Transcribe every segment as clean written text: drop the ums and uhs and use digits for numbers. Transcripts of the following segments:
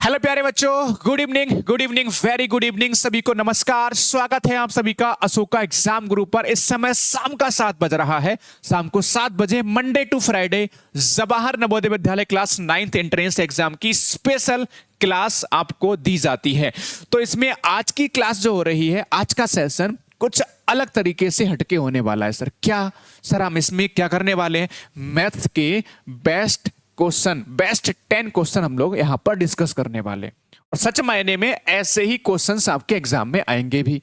Hello प्यारे बच्चों, good evening, very good evening. सभी को नमस्कार, स्वागत है आप सभी का अशोका एग्जाम गुरु पर। इस समय शाम का 7 बज रहा है। शाम को 7 बजे Monday to Friday Jawahar Navodaya Vidyalaya class 9th entrance exam की स्पेशल क्लास आपको दी जाती है। तो इसमें आज की क्लास जो हो रही है, आज का सेशन कुछ अलग तरीके से हटके होने वाला है। सर क्या? सर हम इसमें क्या करने वाले हैं, मैथ्स के बेस्ट 10 क्वेश्चन हम लोग यहां पर डिस्कस करने वाले, और सच मायने में ऐसे ही क्वेश्चंस आपके एग्जाम में आएंगे भी।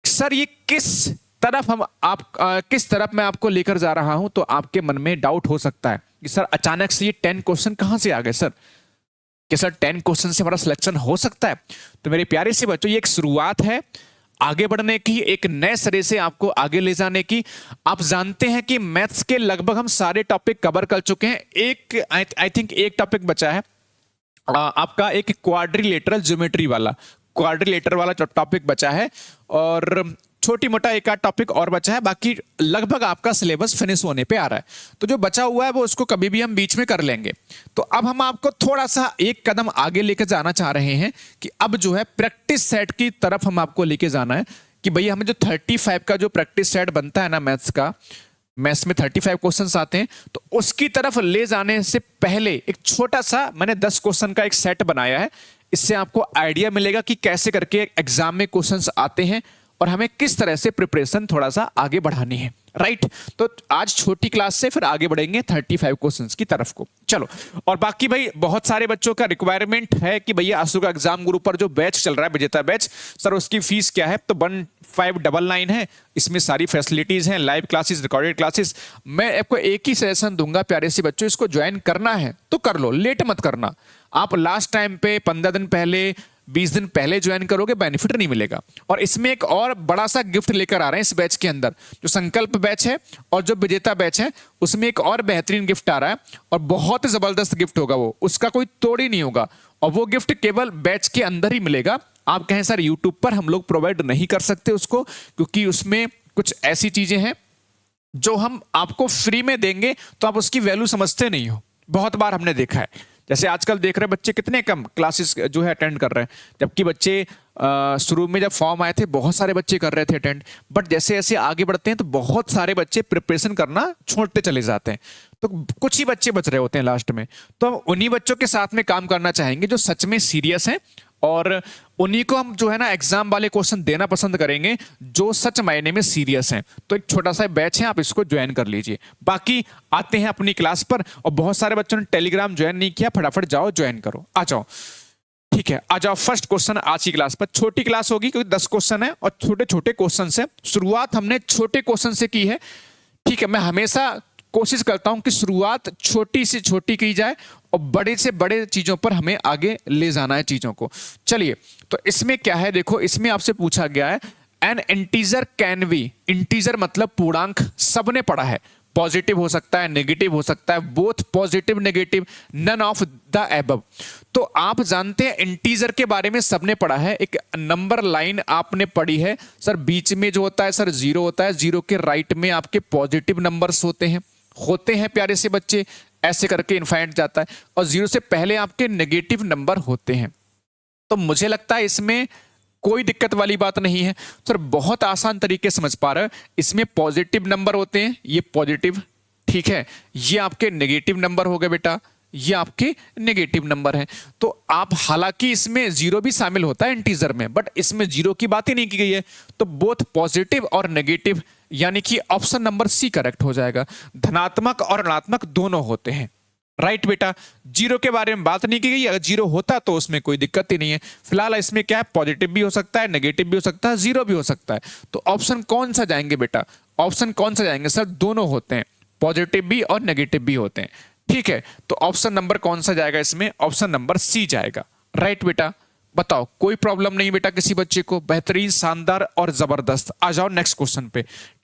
सर ये किस तरफ मैं आपको लेकर जा रहा हूं, तो आपके मन में डाउट हो सकता है कि सर अचानक से ये 10 क्वेश्चन कहां से आ गए सर? कि सर 10 क्वेश्चन से हमारा सिलेक्शन हो सकता है? तो मेरे प्यारे से बच्चों, ये एक शुरुआत है आगे बढ़ने की, एक नए सिरे से आपको आगे ले जाने की। आप जानते हैं कि मैथ्स के लगभग हम सारे टॉपिक कवर कर चुके हैं। एक आई थिंक एक टॉपिक बचा है आपका, एक क्वाड्रिलेटरल वाला टॉपिक बचा है, और छोटी मोटा एक आध टॉपिक और बचा है। बाकी लगभग आपका सिलेबस फिनिश होने पे आ रहा है। तो जो बचा हुआ है वो उसको कभी भी हम बीच में कर लेंगे। तो अब हम आपको थोड़ा सा एक कदम आगे लेकर जाना चाह रहे हैं कि अब जो है प्रैक्टिस सेट की तरफ हम आपको लेके जाना है कि भैया हमें जो 35 का जो प्रैक्टिस सेट बनता है ना मैथ्स में 35 क्वेश्चंस आते हैं, तो उसकी तरफ ले जाने से पहले एक छोटा सा मैंने 10 क्वेश्चन का एक सेट बनाया है। इससे आपको आइडिया मिलेगा कि कैसे करके एग्जाम में क्वेश्चंस आते हैं और हमें किस तरह से प्रिपरेशन थोड़ा सा आगे बढ़ानी है। राइट, तो आज छोटी क्लास से फिर आगे बढ़ेंगे 35 क्वेश्चंस की तरफ को। चलो, और बाकी भाई बहुत सारे बच्चों का रिक्वायरमेंट है कि भैया अशोका एग्जाम गुरु पर जो बैच चल रहा है, विजेता बैच, सर उसकी फीस क्या है? तो 1599 है। इसमें सारी फैसिलिटीज हैं, लाइव क्लासेस, रिकॉर्डेड क्लासेस। मैं आपको एक ही सजेशन दूंगा प्यारे से बच्चों, इसको ज्वाइन करना है तो कर लो, लेट मत करना। आप लास्ट टाइम पे 15 दिन पहले 20 दिन पहले ज्वाइन करोगे, बेनिफिट नहीं मिलेगा। और इसमें एक और बड़ा सा गिफ्ट लेकर आ रहे हैं इस बैच के अंदर। जो संकल्प बैच है और जो विजेता बैच है, उसमें एक और बेहतरीन गिफ्ट आ रहा है, और बहुत ही जबरदस्त गिफ्ट होगा वो, उसका कोई तोड़ ही नहीं होगा। और वो गिफ्ट केवल बैच के अंदर ही मिलेगा। आप कहें सर यूट्यूब पर हम लोग प्रोवाइड नहीं कर सकते उसको, क्योंकि उसमें कुछ ऐसी चीजें हैं जो हम आपको फ्री में देंगे तो आप उसकी वैल्यू समझते नहीं हो। बहुत बार हमने देखा है, जैसे आजकल देख रहे हैं बच्चे कितने कम क्लासेस जो है अटेंड कर रहे हैं, जबकि बच्चे शुरू में जब फॉर्म आए थे बहुत सारे बच्चे कर रहे थे अटेंड, बट जैसे जैसे आगे बढ़ते हैं तो बहुत सारे बच्चे प्रिपरेशन करना छोड़ते चले जाते हैं। तो कुछ ही बच्चे बच रहे होते हैं लास्ट में। तो हम उन्हीं बच्चों के साथ में काम करना चाहेंगे जो सच में सीरियस हैं, और उन्हीं को हम जो है ना एग्जाम वाले क्वेश्चन देना पसंद करेंगे जो सच मायने में सीरियस हैं। तो एक छोटा सा बैच है, आप इसको ज्वाइन कर लीजिए। बाकी आते हैं अपनी क्लास पर। और बहुत सारे बच्चों ने टेलीग्राम ज्वाइन नहीं किया, फटाफट जाओ ज्वाइन करो, आ जाओ। ठीक है, आ जाओ। फर्स्ट क्वेश्चन आज की क्लास पर, छोटी क्लास होगी क्योंकि 10 क्वेश्चन है और छोटे छोटे क्वेश्चन से शुरुआत हमने छोटे क्वेश्चन से की है। ठीक है, मैं हमेशा कोशिश करता हूं कि शुरुआत छोटी से छोटी की जाए और बड़े से बड़े चीजों पर हमें आगे ले जाना है चीजों को। चलिए, तो इसमें क्या है, देखो इसमें आपसे पूछा गया है N integer can be, integer मतलब पूर्णांक, सबने पढ़ा है। पॉजिटिव हो सकता है, नेगेटिव हो सकता है, both positive negative, none of the above. तो आप जानते हैं इंटीजर के बारे में सबने पढ़ा है। एक नंबर लाइन आपने पढ़ी है सर, बीच में जो होता है सर 0 होता है, 0 के राइट में आपके पॉजिटिव नंबर्स होते हैं प्यारे से बच्चे, ऐसे करके इनफाइनाइट जाता है, और 0 से पहले आपके नेगेटिव नंबर होते हैं। तो मुझे लगता है इसमें कोई दिक्कत वाली बात नहीं है सर, बहुत आसान तरीके समझ पा रहे हैं। इसमें पॉजिटिव नंबर होते हैं, ये पॉजिटिव, ठीक है, ये आपके नेगेटिव नंबर हो गए बेटा, ये आपके नेगेटिव नंबर हैं। तो आप, हालांकि इसमें 0 भी शामिल होता है इंटीजर में, बट इसमें 0 की बात ही नहीं की गई है। तो बोथ पॉजिटिव और नेगेटिव, यानी कि ऑप्शन नंबर सी करेक्ट हो जाएगा। धनात्मक और ऋणात्मक दोनों होते हैं। राइट बेटा, 0 के बारे में बात नहीं की गई। अगर 0 होता तो उसमें कोई दिक्कत ही नहीं है। फिलहाल इसमें क्या है, पॉजिटिव भी हो सकता है, नेगेटिव भी हो सकता है, 0 भी हो सकता है। तो ऑप्शन कौन सा जाएंगे बेटा? ऑप्शन कौन सा जाएंगे सर? दोनों होते हैं, पॉजिटिव भी और नेगेटिव भी होते हैं। ठीक है, तो ऑप्शन नंबर कौन सा जाएगा इसमें? ऑप्शन नंबर सी जाएगा। राइट बेटा, बताओ कोई प्रॉब्लम नहीं बेटा किसी बच्चे को? बेहतरीन, शानदार और जबरदस्त। आ जाओ नेक्स्ट क्वेश्चन पे।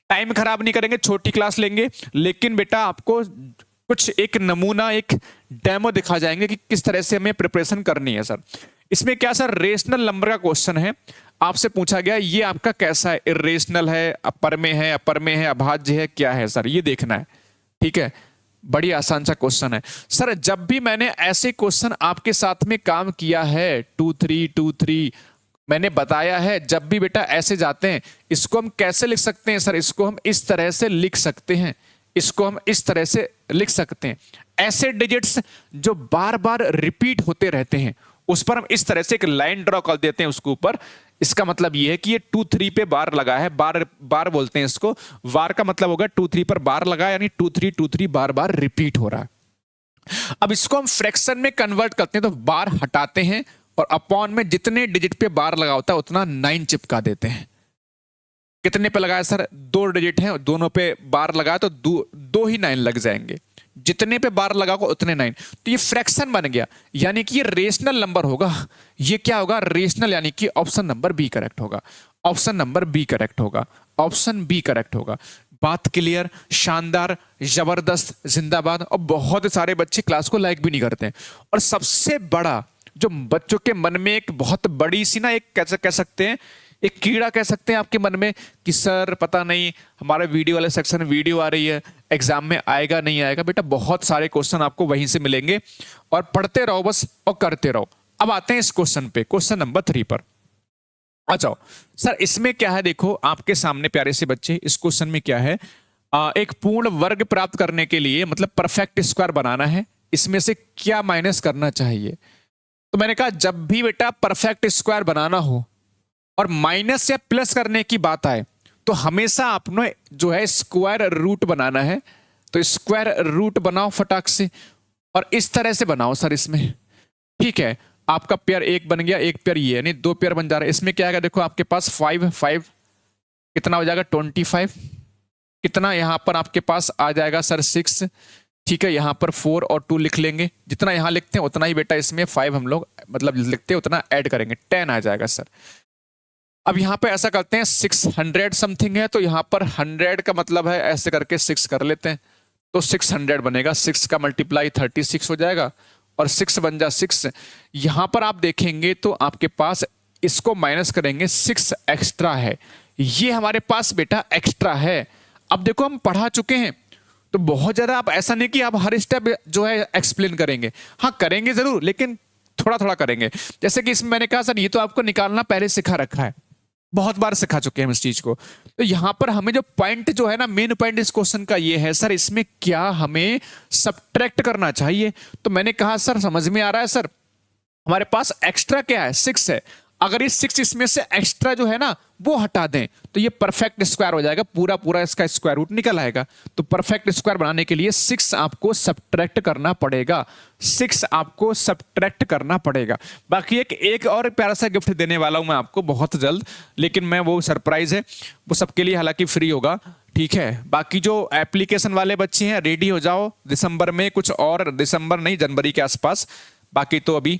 टाइम खराब नहीं करेंगे, छोटी क्लास लेंगे, लेकिन बेटा आपको कुछ एक नमूना, एक डेमो दिखा जाएंगे कि किस तरह से हमें प्रिपरेशन करनी है। सर इसमें क्या सर, रेशनल नंबर का क्वेश्चन है। आपसे पूछा गया ये आपका कैसा है, इरेशनल है, अपर में है, अभाज्य है, क्या है सर, ये देखना है। ठीक है, बड़ी आसान सा क्वेश्चन है सर। जब भी मैंने ऐसे क्वेश्चन आपके साथ में काम किया है 2 3 मैंने बताया है, जब भी बेटा ऐसे जाते हैं, इसको हम कैसे लिख सकते हैं सर? इसको हम इस तरह से लिख सकते हैं, इसको हम इस तरह से लिख सकते हैं। ऐसे डिजिट्स जो बार बार रिपीट होते रहते हैं उस पर हम इस तरह से एक लाइन ड्रॉ कर देते हैं उसके ऊपर। इसका मतलब ये है कि ये 2 3 पे बार लगा है, बार बार बोलते हैं इसको। बार का मतलब होगा 2 3 पर बार लगा, यानी 2 3 बार बार रिपीट हो रहा है। अब इसको हम फ्रैक्शन में कन्वर्ट करते हैं, तो बार हटाते हैं और अपॉन में जितने डिजिट पे बार लगा होता है उतना 9 चिपका देते हैं। कितने पे लगाया सर? 2 डिजिट हैं, दोनों पे बार लगाया तो दो ही 9 लग जाएंगे। जितने पे बार लगा को उतने 9। तो ये फ्रैक्शन बन गया, यानी कि ये रेशनल नंबर होगा। ये क्या होगा? रेशनल, यानी कि ऑप्शन नंबर बी करेक्ट होगा। ऑप्शन नंबर बी करेक्ट होगा। ऑप्शन बी करेक्ट होगा। बात क्लियर, शानदार, जबरदस्त, जिंदाबाद। और बहुत सारे बच्चे क्लास को लाइक भी नहीं करते हैं। और सबसे बड़ा जो बच्चों के मन में एक बहुत बड़ी सी ना, एक कैसे कह सकते हैं, एक कीड़ा कह सकते हैं आपके मन में कि सर पता नहीं हमारे वीडियो वाले सेक्शन में वीडियो आ रही है, एग्जाम में आएगा नहीं आएगा। बेटा बहुत सारे क्वेश्चन आपको वहीं से मिलेंगे और पढ़ते रहो बस और करते रहो। अब आते हैं इस क्वेश्चन पे, क्वेश्चन नंबर 3 पर आ जाओ। सर इसमें क्या है, देखो आपके सामने प्यारे से बच्चे, इस क्वेश्चन में क्या है, एक पूर्ण वर्ग प्राप्त करने के लिए मतलब परफेक्ट स्क्वायर बनाना है। इसमें से क्या माइनस करना चाहिए? तो मैंने कहा जब भी बेटा परफेक्ट स्क्वायर बनाना हो और माइनस या प्लस करने की बात आए तो हमेशा आपने जो है स्क्वायर रूट बनाना है। तो स्क्वायर रूट बनाओ फटाक से, और इस तरह से बनाओ सर इसमें। ठीक है, आपका पेयर 1 बन गया, एक पेयर ये, यानी 2 पेयर बन जा रहा है। इसमें क्या आएगा देखो, आपके पास 5 कितना हो जाएगा 25, कितना यहां पर आपके पास आ जाएगा सर 6। ठीक है, यहां पर 4 और 2 लिख लेंगे। जितना यहां लिखते हैं उतना ही बेटा इसमें 5 हम लोग मतलब लिखते हैं उतना ऐड करेंगे, 10 आ जाएगा सर। अब यहां पे ऐसा करते हैं 600 समथिंग है, तो यहां पर 100 का मतलब है ऐसे करके 6 कर लेते हैं, तो 600 बनेगा। 6 का मल्टीप्लाई 36 हो जाएगा और 6 बन जा 6। यहां पर आप देखेंगे तो आपके पास इसको माइनस करेंगे 6 एक्स्ट्रा है, ये हमारे पास बेटा एक्स्ट्रा है। अब देखो हम पढ़ा चुके हैं तो बहुत ज्यादा आप ऐसा नहीं कि आप हर स्टेप जो है एक्सप्लेन करेंगे, हाँ करेंगे जरूर लेकिन थोड़ा थोड़ा करेंगे। जैसे कि इसमें मैंने कहा सर ये तो आपको निकालना पहले सिखा रखा है, बहुत बार सिखा चुके हैं हम इस चीज को। तो यहां पर हमें जो पॉइंट जो है ना, मेन पॉइंट इस क्वेश्चन का ये है सर, इसमें क्या हमें सब्ट्रैक्ट करना चाहिए। तो मैंने कहा सर समझ में आ रहा है सर, हमारे पास एक्स्ट्रा क्या है 6 है, अगर ये 6 इसमें से एक्स्ट्रा जो है ना वो हटा दें तो ये परफेक्ट स्क्वायर हो जाएगा, पूरा पूरा इसका स्क्वायर रूट निकल आएगा। तो परफेक्ट स्क्वायर बनाने के लिए 6 आपको सब्ट्रैक्ट करना पड़ेगा, 6 आपको सब्ट्रैक्ट करना पड़ेगा। बाकी एक और प्यारा सा गिफ्ट देने वाला हूं मैं आपको बहुत जल्द, लेकिन मैं वो सरप्राइज है, वो सबके लिए हालांकि फ्री होगा। ठीक है, बाकी जो एप्लीकेशन वाले बच्चे हैं रेडी हो जाओ, दिसंबर में कुछ और, दिसंबर नहीं जनवरी के आसपास। बाकी तो अभी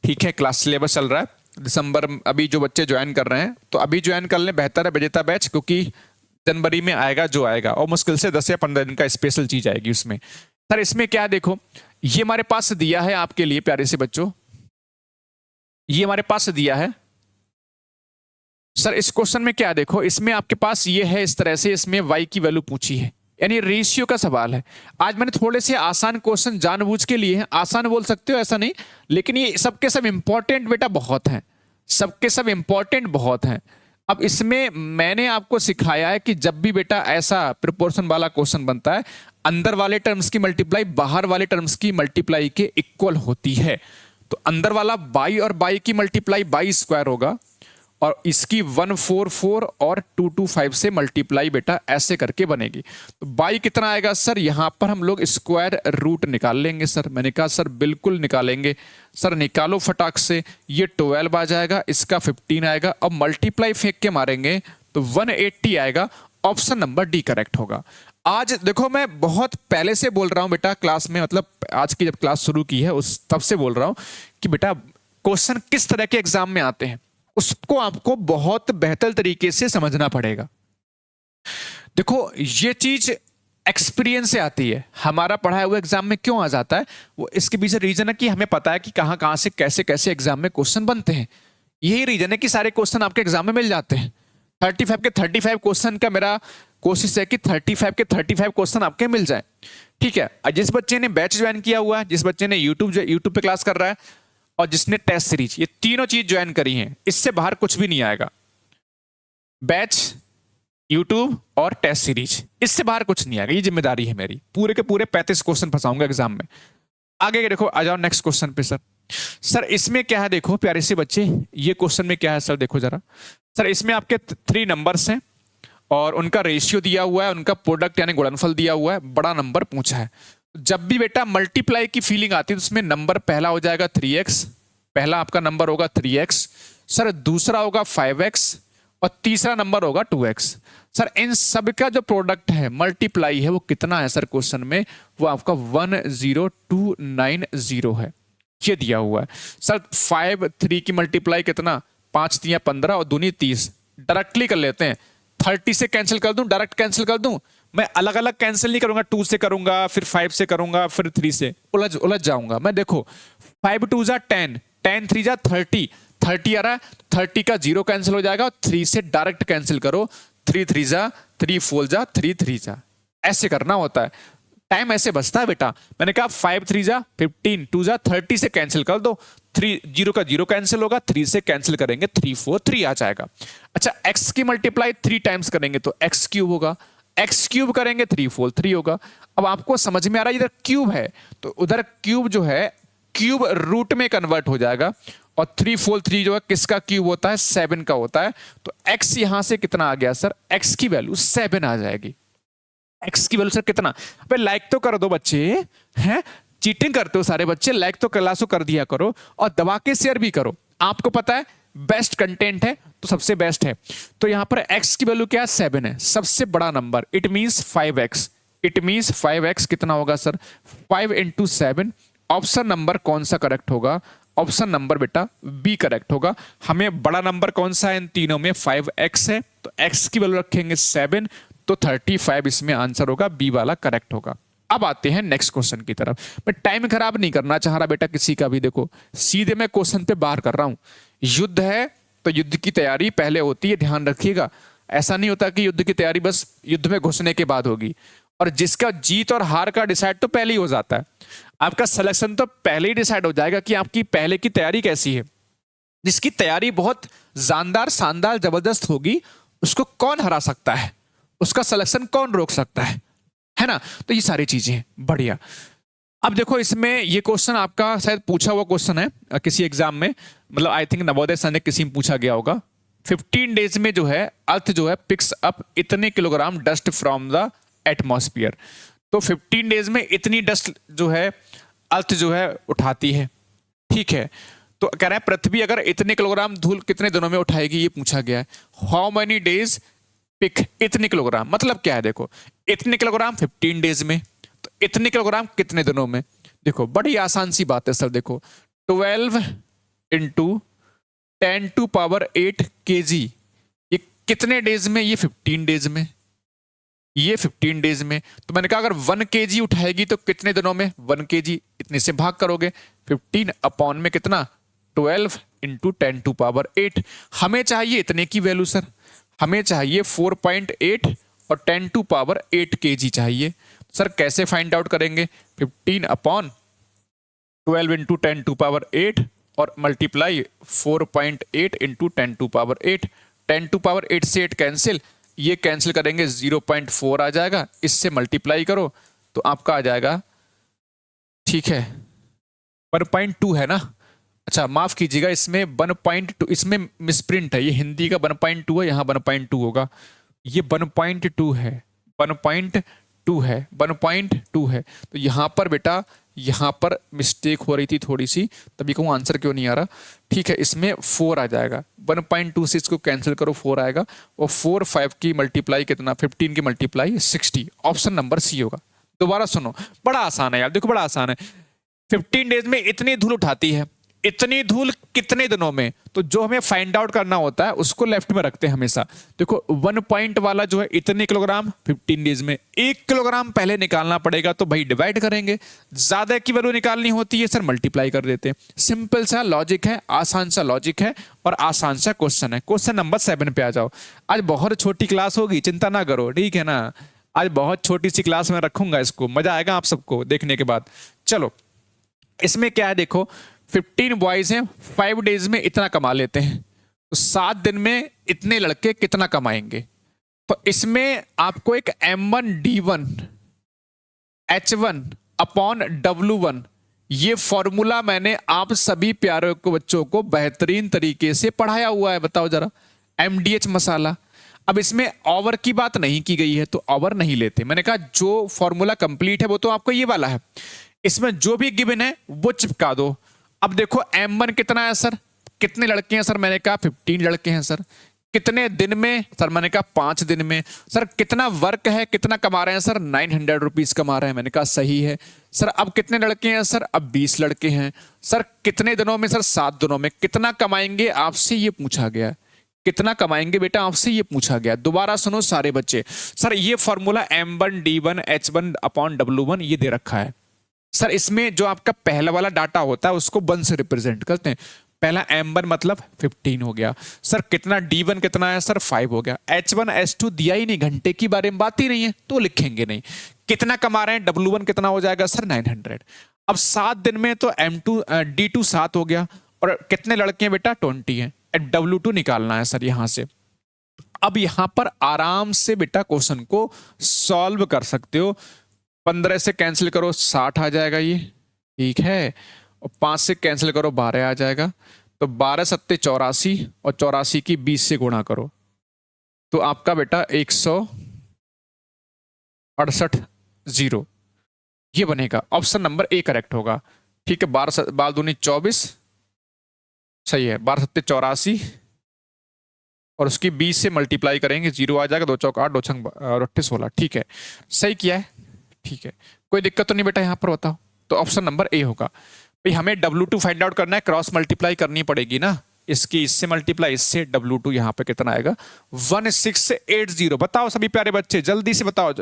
ठीक है क्लास सिलेबस चल रहा है, दिसंबर अभी जो बच्चे ज्वाइन कर रहे हैं तो अभी ज्वाइन कर लें, बेहतर है विजेता बैच, क्योंकि जनवरी में आएगा जो आएगा, और मुश्किल से 10 या 15 दिन का स्पेशल चीज आएगी उसमें। सर इसमें क्या देखो, ये हमारे पास दिया है आपके लिए प्यारे से बच्चों, ये हमारे पास दिया है सर। इस क्वेश्चन में क्या देखो, इसमें आपके पास ये है इस तरह से, इसमें y की वैल्यू पूछी है, यानी रेशियो का सवाल है। आज मैंने थोड़े से आसान क्वेश्चन जानबूझ के लिए हैं, आसान बोल सकते हो ऐसा नहीं, लेकिन ये सबके सब इंपॉर्टेंट बेटा बहुत हैं, सबके सब इंपॉर्टेंट बहुत हैं। अब इसमें मैंने आपको सिखाया है कि जब भी बेटा ऐसा प्रोपोर्शन वाला क्वेश्चन बनता है, अंदर वाले टर्म्स की मल्टीप्लाई बाहर वाले टर्म्स की मल्टीप्लाई के इक्वल होती है। तो अंदर वाला बाई और बाई की मल्टीप्लाई बाई स्क्वायर होगा, और इसकी 144 और 225 से मल्टीप्लाई बेटा ऐसे करके बनेगी। तो बाई कितना आएगा सर, यहां पर हम लोग स्क्वायर रूट निकाल लेंगे सर। मैंने कहा सर बिल्कुल निकालेंगे सर, निकालो फटाक से। ये 12 आ जाएगा, इसका 15 आएगा, अब मल्टीप्लाई फेंक के मारेंगे तो 180 आएगा। ऑप्शन नंबर डी करेक्ट होगा। आज देखो मैं बहुत पहले से बोल रहा हूं बेटा क्लास में, मतलब आज की जब क्लास शुरू की है उस तब से बोल रहा हूं कि बेटा क्वेश्चन किस तरह के एग्जाम में आते हैं उसको आपको बहुत बेहतर तरीके से समझना पड़ेगा। देखो ये चीज एक्सपीरियंस से आती है, हमारा पढ़ाया हुआ एग्जाम में क्यों आ जाता है, वो इसके पीछे रीजन है कि हमें पता है कि कहां कहां से कैसे कैसे एग्जाम में क्वेश्चन बनते हैं। यही रीजन है कि सारे क्वेश्चन आपके एग्जाम में मिल जाते हैं। 35 के 35 क्वेश्चन का मेरा कोशिश है कि 35 के 35 क्वेश्चन आपके मिल जाए। ठीक है, जिस बच्चे ने बैच ज्वाइन किया हुआ है, जिस बच्चे ने यूट्यूब पे क्लास कर रहा है, और जिसने टेस्ट सीरीज, ये तीनों चीज ज्वाइन करी हैं, इससे बाहर कुछ भी नहीं आएगा। बैच, यूट्यूब और टेस्ट सीरीज, इससे बाहर कुछ नहीं आएगा। ये जिम्मेदारी है मेरी, पूरे के पूरे 35 क्वेश्चन फंसाऊंगा एग्जाम में। आगे देखो, आ जाओ नेक्स्ट क्वेश्चन पे। सर इसमें क्या है, देखो प्यारे से बच्चे, ये क्वेश्चन में क्या है सर, देखो जरा। सर इसमें आपके 3 नंबर्स हैं और उनका रेशियो दिया हुआ है, उनका प्रोडक्ट यानी गुणनफल दिया हुआ है, बड़ा नंबर पूछा है। जब भी बेटा मल्टीप्लाई की फीलिंग आती है तो उसमें नंबर पहला हो जाएगा 3x, पहला आपका नंबर होगा 3x, सर दूसरा होगा 5x और तीसरा नंबर होगा 2x। सर इन सब का जो प्रोडक्ट है, मल्टीप्लाई है, वो कितना है सर क्वेश्चन में, वो आपका 10290 है, ये दिया हुआ है। सर 5 3 की मल्टीप्लाई कितना, 5 3 15 और दूनी 30, डायरेक्टली कर लेते हैं। 30 से कैंसिल कर दूं, डायरेक्ट कैंसिल कर दूं, मैं अलग अलग कैंसिल नहीं करूंगा, 2 से करूंगा, फिर 5 से करूंगा, फिर 3 से, उलझ जाऊंगा मैं। देखो 5 2 जा 10, 10 3 जा 30, 30 आ रहा है, 30 का 0 कैंसिल हो जाएगा, 3 से डायरेक्ट कैंसिल करो, 3 3 जा 3 4 जा 3 3 जा, ऐसे करना होता है, टाइम ऐसे बचता है बेटा। मैंने कहा 5 3 जा 15, 2 जा 30 से कैंसिल कर दो, 3 0 का 0 कैंसिल होगा, 3 से कैंसिल करेंगे, 3 4 3 आ जाएगा। अच्छा x की मल्टीप्लाई 3 टाइम्स करेंगे तो x क्यूब होगा, x क्यूब करेंगे 3 4 3 होगा। अब आपको समझ में आ रहा है, इधर क्यूब है तो उधर क्यूब जो है, क्यूब रूट में कन्वर्ट हो जाएगा, और 3 4 3 जो है किसका क्यूब होता है, 7 का होता है। तो x यहां से कितना आ गया सर, x की वैल्यू 7 आ जाएगी। x की वैल्यू सर कितना, अबे लाइक तो कर दो बच्चे, हैं चीटिंग करते हो सारे बच्चे, लाइक तो क्लासों कर दिया करो और दबा के शेयर भी करो। आपको पता है बेस्ट कंटेंट है तो सबसे बेस्ट है, तो यहां पर x की वैल्यू क्या है, 7 है, सबसे बड़ा number, it means 5x, it means 5x कितना होगा सर, 5 × 7। ऑप्शन नंबर कौन सा करेक्ट होगा, ऑप्शन नंबर बेटा बी करेक्ट होगा। हमें बड़ा नंबर कौन सा है इन तीनों में, 5x है, तो x की वैल्यू रखेंगे 7, तो 35 इसमें आंसर होगा, बी वाला करेक्ट होगा। अब आते हैं नेक्स्ट क्वेश्चन की तरफ। मैं टाइम खराब नहीं करना चाह रहा बेटा किसी का भी, देखो सीधे मैं क्वेश्चन पे बाहर कर रहा हूं। युद्ध है तो युद्ध की तैयारी पहले होती है, ध्यान रखिएगा। ऐसा नहीं होता कि युद्ध की तैयारी बस युद्ध में घुसने के बाद होगी, और जिसका जीत और हार का डिसाइड तो पहले ही हो जाता है, आपका सिलेक्शन तो पहले ही डिसाइड हो जाएगा कि आपकी पहले की तैयारी कैसी है। जिसकी तैयारी बहुत जानदार, शानदार, जबरदस्त होगी, उसको कौन हरा सकता है, उसका सिलेक्शन कौन रोक सकता है ना। तो ये सारी चीजें हैं, बढ़िया। अब देखो इसमें ये क्वेश्चन आपका शायद पूछा हुआ क्वेश्चन है किसी एग्जाम में, मतलब आई थिंक नवोदय सैनिक किसी में पूछा गया होगा। 15 डेज में जो है अर्थ जो है पिक्स अप इतने kilogram dust from the atmosphere, तो 15 डेज में इतनी डस्ट जो है अर्थ जो है उठाती है, ठीक है। तो कह रहा है पृथ्वी अगर इतने किलोग्राम धूल कितने दिनों में उठाएगी, ये पूछा गया है। हाउ मेनी डेज पिक इतने किलोग्राम, मतलब क्या है, देखो इतने किलोग्राम 15 डेज में, तो इतने किलोग्राम कितने दिनों में। देखो बड़ी आसान सी बात है सर, देखो 12 × 10⁸ kg, ये कितने डेज में, ये 15 डेज में, ये 15 डेज में। तो मैंने कहा अगर 1 kg उठाएगी तो कितने दिनों में, 1 kg, इतने से भाग करोगे, 15 अपॉन में कितना, 12 × 10⁸। हमें चाहिए इतने की वैल्यू सर, हमें चाहिए 4.8 और 10⁸ kg चाहिए। सर कैसे फाइंड आउट करेंगे, 15 अपॉन 12 × 10⁸ और मल्टीप्लाई 4.8 × 10⁸। 10⁸ से 8 कैंसिल, ये कैंसिल करेंगे 0.4 आ जाएगा, इससे मल्टीप्लाई करो तो आपका आ जाएगा, ठीक है 1.2 है ना। अच्छा माफ कीजिएगा, इसमें 1.2, इसमें मिसप्रिंट है, ये हिंदी का 1.2 है, यहाँ 1.2 होगा, ये 1.2 है, 1.2 है, 1.2 है। तो यहाँ पर बेटा, यहाँ पर मिस्टेक हो रही थी थोड़ी सी, तभी कहूँ आंसर क्यों नहीं आ रहा, ठीक है। इसमें 4 आ जाएगा, 1.2 से इसको कैंसिल करो, 4 आएगा, और 4 5 की मल्टीप्लाई कितना, 15 की मल्टीप्लाई 60, ऑप्शन नंबर सी होगा। दोबारा सुनो, बड़ा आसान है यार, देखो बड़ा आसान है। 15 डेज में इतनी धूल उठाती है, इतनी धूल कितने दिनों में, तो जो हमें फाइंड आउट करना होता है उसको लेफ्ट में रखते हैं हमेशा। देखो 1 पॉइंट वाला जो है इतने किलोग्राम 15 डेज में, 1 किलोग्राम पहले निकालना पड़ेगा, तो भाई डिवाइड करेंगे, ज्यादा की वैल्यू निकालनी होती है सर मल्टीप्लाई कर देते हैं। सिंपल सा लॉजिक है, आसान सा लॉजिक है और आसान सा क्वेश्चन है। क्वेश्चन नंबर 7 पे आ जाओ। आज बहुत छोटी क्लास होगी, चिंता ना करो, ठीक है ना, आज बहुत छोटी सी क्लास में रखूंगा इसको, मजा आएगा आप सबको देखने के बाद। चलो इसमें क्या है देखो, 15 बॉयज हैं, 5 डेज में इतना कमा लेते हैं, तो 7 दिन में इतने लड़के कितना कमाएंगे। तो इसमें आपको एक M1D1 H1 अपॉन W1, ये फॉर्मूला मैंने आप सभी प्यारे को बच्चों को बेहतरीन तरीके से पढ़ाया हुआ है। बताओ जरा, MDH मसाला। अब इसमें ओवर की बात नहीं की गई है तो ओवर नहीं लेते। मैंने कहा जो फॉर्मूला कंप्लीट है वो तो आपको ये वाला है, इसमें जो भी गिवन है वो चिपका दो। अब देखो M1 कितना है सर, कितने लड़के हैं सर, मैंने कहा 15 लड़के हैं सर। कितने दिन में सर, मैंने कहा 5 दिन में। सर कितना वर्क है, कितना कमा रहे हैं सर, 900 रुपीज कमा रहे हैं, मैंने कहा सही है सर। अब कितने लड़के हैं सर, अब 20 लड़के हैं सर। कितने दिनों में सर, 7 दिनों में। कितना कमाएंगे आपसे ये पूछा गया, कितना कमाएंगे बेटा आपसे ये पूछा गया। दोबारा सुनो सारे बच्चे, सर ये formula M1D1 H1 upon W1 ये दे रखा है सर। इसमें जो आपका पहला वाला डाटा होता है उसको 1 से रिप्रेजेंट करते हैं। पहला M1 मतलब 15 हो गया सर, कितना D1 कितना है सर, 5 हो गया। H1 H2 दिया ही नहीं, घंटे की बारे में बात ही नहीं है तो लिखेंगे नहीं। कितना कमा रहे हैं, W1 कितना हो जाएगा सर, 900। अब 7 दिन में तो D2 7 हो गया, और कितने लड़के हैं बेटा, 20 हैं। W2 निकालना है सर यहां से। अब यहां पर आराम से बेटा क्वेश्चन को सॉल्व कर सकते हो। 15 से कैंसिल करो 60 आ जाएगा ये, ठीक है। और 5 से कैंसिल करो 12 आ जाएगा। तो 12 सत्ते 84, और 84 की 20 से गुणा करो तो आपका बेटा 168 जीरो ये बनेगा। ऑप्शन नंबर ए करेक्ट होगा, ठीक है। 12 दूनी 24 सही है, 12 सत्ते 84 और उसकी 20 से मल्टीप्लाई करेंगे, 0 आ जाएगा। 2 चौक 8, 2 छंग 8 16, ठीक है सही किया है, ठीक है। कोई दिक्कत तो नहीं बेटा यहाँ पर, बताओ। तो ऑप्शन नंबर ए होगा। भाई हमें W2 फाइंड आउट करना है, क्रॉस मल्टीप्लाई करनी पड़ेगी ना, इसकी इससे मल्टीप्लाई इससे, W2 यहाँ पे कितना आएगा 1680। बताओ सभी प्यारे बच्चे जल्दी से बताओ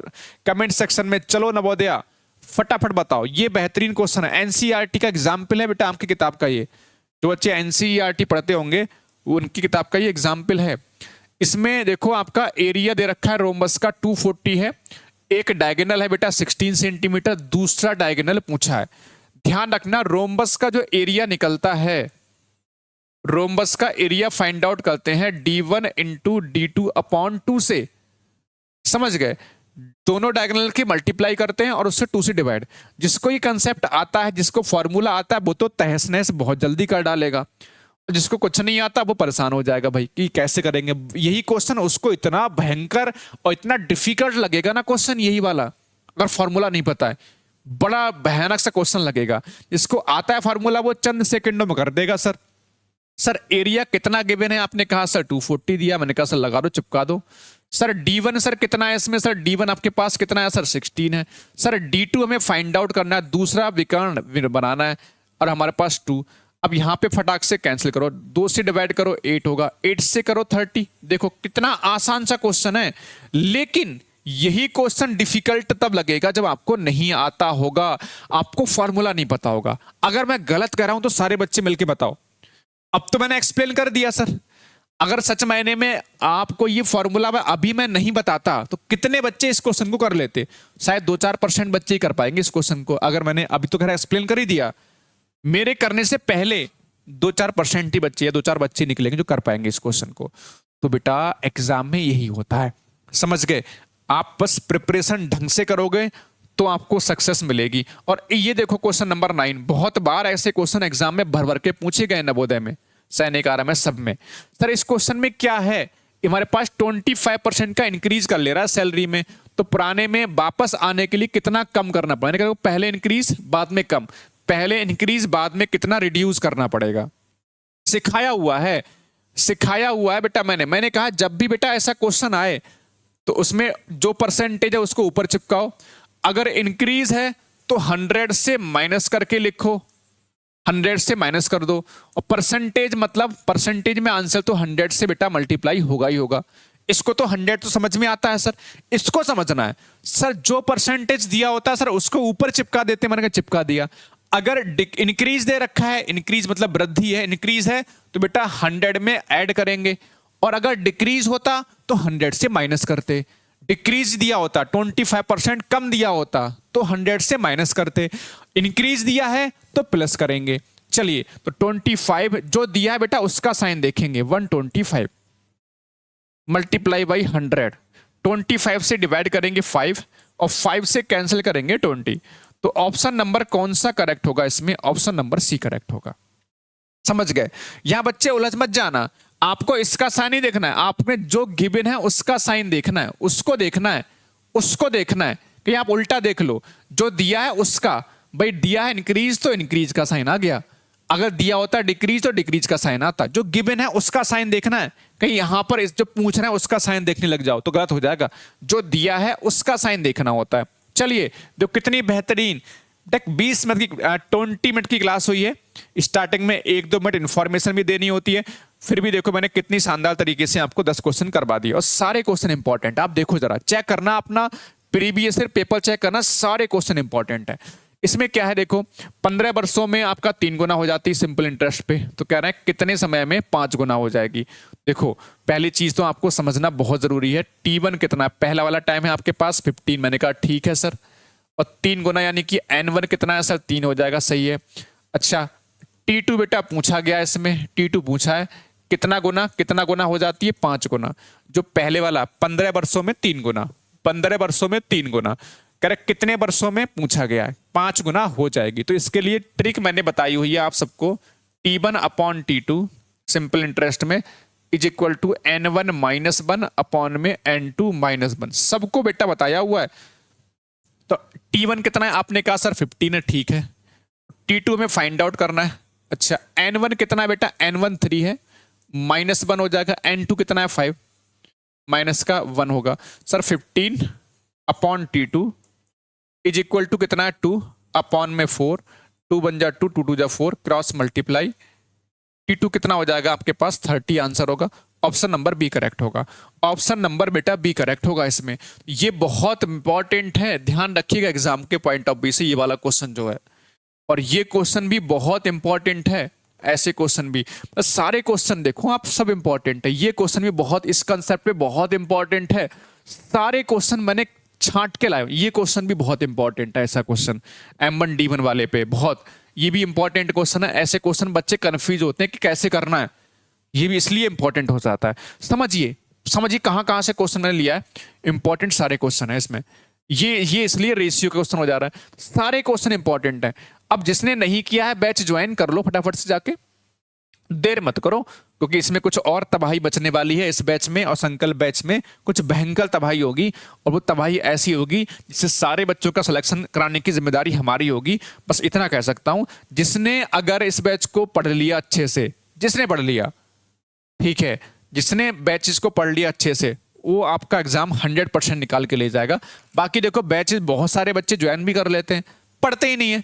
कमेंट सेक्शन में। चलो नवोदया फटाफट बताओ, ये बेहतरीन क्वेश्चन है, NCERT का एग्जाम्पल है बेटा आपकी किताब का। ये जो बच्चे NCERT पढ़ते होंगे उनकी किताब का ये एग्जाम्पल है। इसमें देखो आपका एरिया दे रखा है रोम्बस का 240 है, एक डायगोनल है बेटा 16 सेंटीमीटर, दूसरा डायगोनल पूछा है। ध्यान रखना रोम्बस का जो एरिया निकलता है, रोम्बस का एरिया फाइंड आउट करते हैं D1 इंटू D2 अपॉन 2 से, समझ गए। दोनों डायगोनल की मल्टीप्लाई करते हैं और उससे 2 से डिवाइड। जिसको ये कंसेप्ट आता है, जिसको फॉर्मूला आता है वो तो तहस नहस बहुत जल्दी कर डालेगा, जिसको कुछ नहीं आता वो परेशान हो जाएगा भाई कि कैसे करेंगे। यही क्वेश्चन उसको इतना भयंकर और इतना डिफिकल्ट लगेगा ना क्वेश्चन, यही वाला अगर फॉर्मूला नहीं पता है, बड़ा भयानक सा क्वेश्चन लगेगा। जिसको आता है फॉर्मूला वो चंद सेकंडों में कर देगा। सर एरिया कितना गिवन है, आपने कहा सर 240 दिया, मैंने कहा सर लगा दो चिपका दो। सर D1 सर कितना है इसमें, सर D1 आपके पास कितना है सर 16 है। सर D2 हमें फाइंड आउट करना है, दूसरा विकर्ण बनाना है, और हमारे पास 2। अब यहाँ पे फटाक से कैंसिल करो, 2 से डिवाइड करो 8 होगा, 8 से करो 30। देखो कितना आसान सा क्वेश्चन है, लेकिन यही क्वेश्चन डिफिकल्ट तब लगेगा जब आपको नहीं आता होगा, आपको फॉर्मूला नहीं पता होगा। अगर मैं गलत कह रहा हूं तो सारे बच्चे मिलके बताओ। अब तो मैंने एक्सप्लेन कर दिया सर, अगर सच मायने में आपको ये फॉर्मूला अभी मैं नहीं बताता तो कितने बच्चे इस क्वेश्चन को कर लेते। शायद 2-4% बच्चे ही कर पाएंगे इस क्वेश्चन को, अगर मैंने अभी तो खैर एक्सप्लेन कर ही दिया। मेरे करने से पहले 2-4% ही बच्चे या 2-4 बच्चे निकलेंगे जो कर पाएंगे इस क्वेश्चन को। तो बेटा एग्जाम में यही होता है, समझ गए। आप बस प्रिपरेशन ढंग से करोगे तो आपको सक्सेस मिलेगी। और ये देखो क्वेश्चन नंबर 9, बहुत बार ऐसे क्वेश्चन एग्जाम में भर भर के पूछे गए नवोदय में, सैनिक आरएम में, सब में। सर इस क्वेश्चन में क्या है, हमारे पास 25% का इंक्रीज कर ले रहा है सैलरी में, तो पुराने में वापस आने के लिए कितना कम करना पड़ेगा। पहले इंक्रीज बाद में कम, पहले इंक्रीज बाद में कितना रिड्यूस करना पड़ेगा। सिखाया हुआ है, सिखाया हुआ है बेटा। मैंने कहा जब भी बेटा ऐसा क्वेश्चन आए तो उसमें जो परसेंटेज है उसको ऊपर चिपकाओ। अगर इंक्रीज है तो 100 से माइनस करके लिखो, 100 से माइनस कर दो। और परसेंटेज मतलब परसेंटेज में आंसर तो 100 से बेटा मल्टीप्लाई होगा ही होगा। इसको तो 100 तो समझ में आता है सर, इसको समझना है। सर जो परसेंटेज दिया होता है सर उसको ऊपर चिपका देते, मैंने कहा चिपका दिया। अगर इंक्रीज दे रखा है, इंक्रीज मतलब वृद्धि है, इंक्रीज है तो बेटा 100 में ऐड करेंगे, और अगर डिक्रीज होता तो 100 से माइनस करते। डिक्रीज दिया होता 25% कम दिया होता तो 100 से माइनस करते, इंक्रीज दिया है तो प्लस करेंगे। चलिए तो 25 जो दिया है बेटा उसका साइन देखेंगे, 125 मल्टीप्लाई बाई 100, 25 से डिवाइड करेंगे 5 और 5 से कैंसिल करेंगे 20। तो ऑप्शन नंबर कौन सा करेक्ट होगा इसमें? ऑप्शन नंबर सी करेक्ट होगा। समझ गए? यहां बच्चे उलझ मत जाना, आपको इसका साइन ही देखना है, आपने जो गिवन है उसका साइन देखना है, उसको देखना है, उसको देखना है कि आप उल्टा देख लो, जो दिया है उसका, भाई दिया है इंक्रीज तो इंक्रीज का साइन आ गया, अगर दिया होता डिक्रीज तो डिक्रीज का साइन आता, जो गिवन है उसका साइन देखना है, कहीं यहां पर इस जो पूछ रहे हैं उसका साइन देखने लग जाओ तो गलत हो जाएगा, जो दिया है उसका साइन देखना होता है। चलिए जो कितनी बेहतरीन 20 मिनट की 20 मिनट की क्लास हुई है, स्टार्टिंग में 1-2 मिनट इंफॉर्मेशन भी देनी होती है, फिर भी देखो मैंने कितनी शानदार तरीके से आपको 10 क्वेश्चन करवा दिए और सारे क्वेश्चन इंपॉर्टेंट। आप देखो जरा, चेक करना अपना प्रीवियस ईयर पेपर चेक करना, सारे क्वेश्चन इंपॉर्टेंट है। इसमें क्या है देखो, 15 वर्षों में आपका 3 गुना हो जाती है सिंपल इंटरेस्ट पे, तो कह रहे हैं कितने समय में 5 गुना हो जाएगी। देखो पहली चीज तो आपको समझना बहुत जरूरी है, T1 कितना है, पहला वाला टाइम है आपके पास 15, मैंने कहा ठीक है सर, और 3 गुना यानी कि N1 कितना है सर, 3 हो जाएगा, सही है। अच्छा T2 बेटा पूछा गया, इसमें T2 पूछा है कितना गुना हो जाती है, 5 गुना। जो पहले वाला 15 वर्षों में 3 गुना, 15 वर्षों में 3 गुना, करेक्ट कितने वर्षों में पूछा गया है, 5 गुना हो जाएगी। तो इसके लिए ट्रिक मैंने बताई हुई है आप सबको, T1 upon T2 simple interest में is equal to N1 minus 1 upon में N2 माइनस 1, सबको बेटा बताया हुआ है। तो T1 कितना है आपने कहा सर 15 है, ठीक है। T2 में फाइंड आउट करना है। अच्छा N1 कितना है बेटा, N1 3 है, माइनस 1 हो जाएगा, N2 कितना है 5, माइनस का 1 होगा sir, 15 upon T2 is equal to कितना है 2 अपॉन में 4, 2 बन जा 2, 2 2 जा 4, क्रॉस मल्टीप्लाई, T2 कितना हो जाएगा आपके पास 30 आंसर होगा। ऑप्शन नंबर बी करेक्ट होगा, ऑप्शन नंबर बेटा बी करेक्ट होगा इसमें। ये बहुत इंपॉर्टेंट है, ध्यान रखिएगा एग्जाम के पॉइंट ऑफ व्यू से ये वाला क्वेश्चन जो है, और ये क्वेश्चन भी बहुत इंपॉर्टेंट है, ऐसे क्वेश्चन भी, बस सारे क्वेश्चन देखो आप, सब इंपॉर्टेंट है। ये क्वेश्चन भी बहुत इस कंसेप्ट पे बहुत इंपॉर्टेंट है, सारे क्वेश्चन मैंने छांट के लाए, ये क्वेश्चन भी बहुत इंपॉर्टेंट है, ऐसा क्वेश्चन M1 D1 वाले पे बहुत, ये भी इंपॉर्टेंट क्वेश्चन है। ऐसे क्वेश्चन बच्चे कंफ्यूज होते हैं कि कैसे करना है, ये भी इसलिए इंपॉर्टेंट हो जाता है। समझिए कहां कहां से क्वेश्चन मैंने लिया है, इंपॉर्टेंट सारे क्वेश्चन है इसमें, ये इसलिए रेशियो का क्वेश्चन हो जा रहा है, सारे क्वेश्चन इंपॉर्टेंट है। अब जिसने नहीं किया है बैच ज्वाइन कर लो फटाफट से जाके, देर मत करो, क्योंकि इसमें कुछ और तबाही बचने वाली है इस बैच में, और संकल्प बैच में कुछ भयंकर तबाही होगी, और वो तबाही ऐसी होगी जिससे सारे बच्चों का सिलेक्शन कराने की जिम्मेदारी हमारी होगी। बस इतना कह सकता हूं, जिसने अगर इस बैच को पढ़ लिया अच्छे से, जिसने पढ़ लिया ठीक है, जिसने बैचेस को पढ़ लिया अच्छे से, वो आपका एग्जाम 100% निकाल के ले जाएगा। बाकी देखो बैचेस बहुत सारे बच्चे ज्वाइन भी कर लेते हैं, पढ़ते ही नहीं है,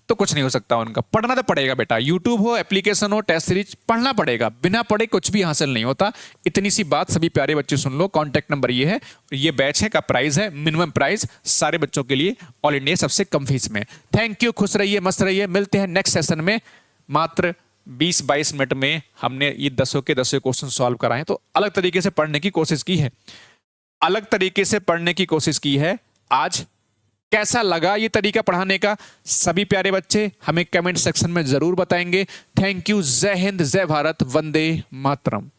तो कुछ नहीं हो सकता उनका। पढ़ना तो पड़ेगा बेटा, यूट्यूब हो, एप्लीकेशन हो, टेस्ट सीरीज, पढ़ना पड़ेगा, बिना पढ़े कुछ भी हासिल नहीं होता। इतनी सी बात सभी प्यारे बच्चे सुन लो। कॉन्टैक्ट नंबर ये है, ये बैच है का प्राइस है मिनिमम प्राइस सारे बच्चों के लिए, ऑल इंडिया सबसे कम फीस में। थैंक यू, खुश रहिए, मस्त रहिए, मिलते हैं नेक्स्ट सेशन में। मात्र 20-22 मिनट में हमने ये 10 के 10 क्वेश्चन सॉल्व कराए, तो अलग तरीके से पढ़ने की कोशिश की है, अलग तरीके से पढ़ने की कोशिश की है। आज कैसा लगा ये तरीका पढ़ाने का, सभी प्यारे बच्चे हमें कमेंट सेक्शन में जरूर बताएंगे। थैंक यू, जय हिंद, जय भारत, वंदे मातरम।